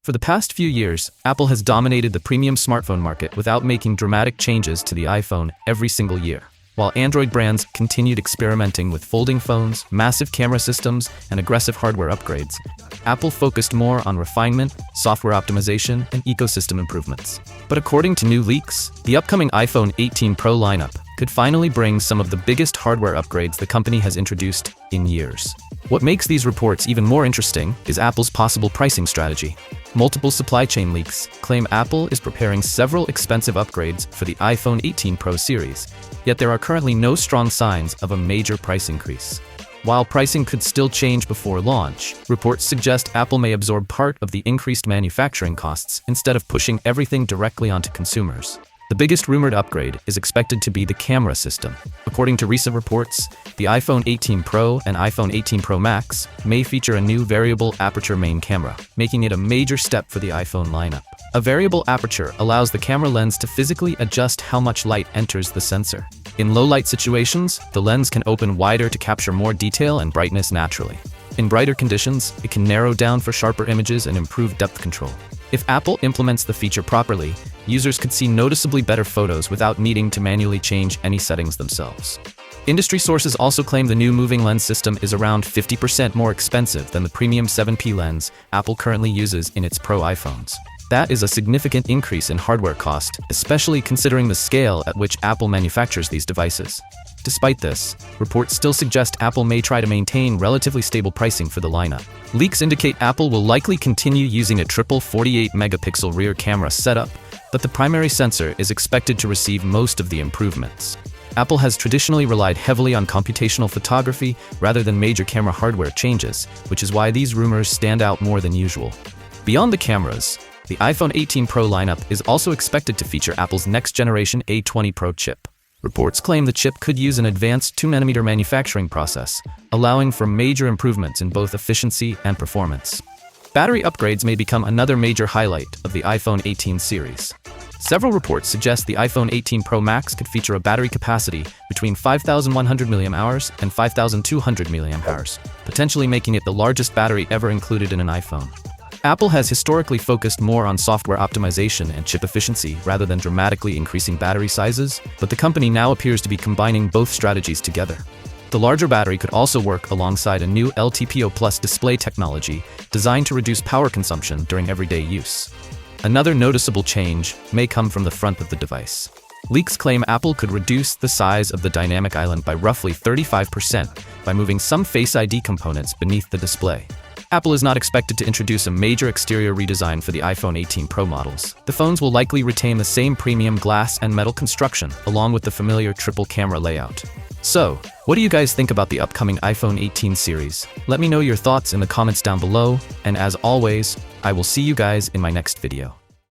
For the past few years, Apple has dominated the premium smartphone market without making dramatic changes to the iPhone every single year. While Android brands continued experimenting with folding phones, massive camera systems, and aggressive hardware upgrades, Apple focused more on refinement, software optimization, and ecosystem improvements. But according to new leaks, the upcoming iPhone 18 Pro lineup could finally bring some of the biggest hardware upgrades the company has introduced in years. What makes these reports even more interesting is Apple's possible pricing strategy. Multiple supply chain leaks claim Apple is preparing several expensive upgrades for the iPhone 18 Pro series, yet there are currently no strong signs of a major price increase. While pricing could still change before launch, reports suggest Apple may absorb part of the increased manufacturing costs instead of pushing everything directly onto consumers. The biggest rumored upgrade is expected to be the camera system. According to recent reports, the iPhone 18 Pro and iPhone 18 Pro Max may feature a new variable aperture main camera, making it a major step for the iPhone lineup. A variable aperture allows the camera lens to physically adjust how much light enters the sensor. In low-light situations, the lens can open wider to capture more detail and brightness naturally. In brighter conditions, it can narrow down for sharper images and improve depth control. If Apple implements the feature properly, users could see noticeably better photos without needing to manually change any settings themselves. Industry sources also claim the new moving lens system is around 50% more expensive than the premium 7P lens Apple currently uses in its Pro iPhones. That is a significant increase in hardware cost, especially considering the scale at which Apple manufactures these devices. Despite this, reports still suggest Apple may try to maintain relatively stable pricing for the lineup. Leaks indicate Apple will likely continue using a triple 48-megapixel rear camera setup, but the primary sensor is expected to receive most of the improvements. Apple has traditionally relied heavily on computational photography rather than major camera hardware changes, which is why these rumors stand out more than usual. Beyond the cameras, the iPhone 18 Pro lineup is also expected to feature Apple's next-generation A20 Pro chip. Reports claim the chip could use an advanced 2nm manufacturing process, allowing for major improvements in both efficiency and performance. Battery upgrades may become another major highlight of the iPhone 18 series. Several reports suggest the iPhone 18 Pro Max could feature a battery capacity between 5,100 mAh and 5,200 mAh, potentially making it the largest battery ever included in an iPhone. Apple has historically focused more on software optimization and chip efficiency rather than dramatically increasing battery sizes, but the company now appears to be combining both strategies together. The larger battery could also work alongside a new LTPO Plus display technology designed to reduce power consumption during everyday use. Another noticeable change may come from the front of the device. Leaks claim Apple could reduce the size of the dynamic island by roughly 35% by moving some Face ID components beneath the display. Apple is not expected to introduce a major exterior redesign for the iPhone 18 Pro models. The phones will likely retain the same premium glass and metal construction, along with the familiar triple camera layout. So, what do you guys think about the upcoming iPhone 18 series? Let me know your thoughts in the comments down below, and as always, I will see you guys in my next video.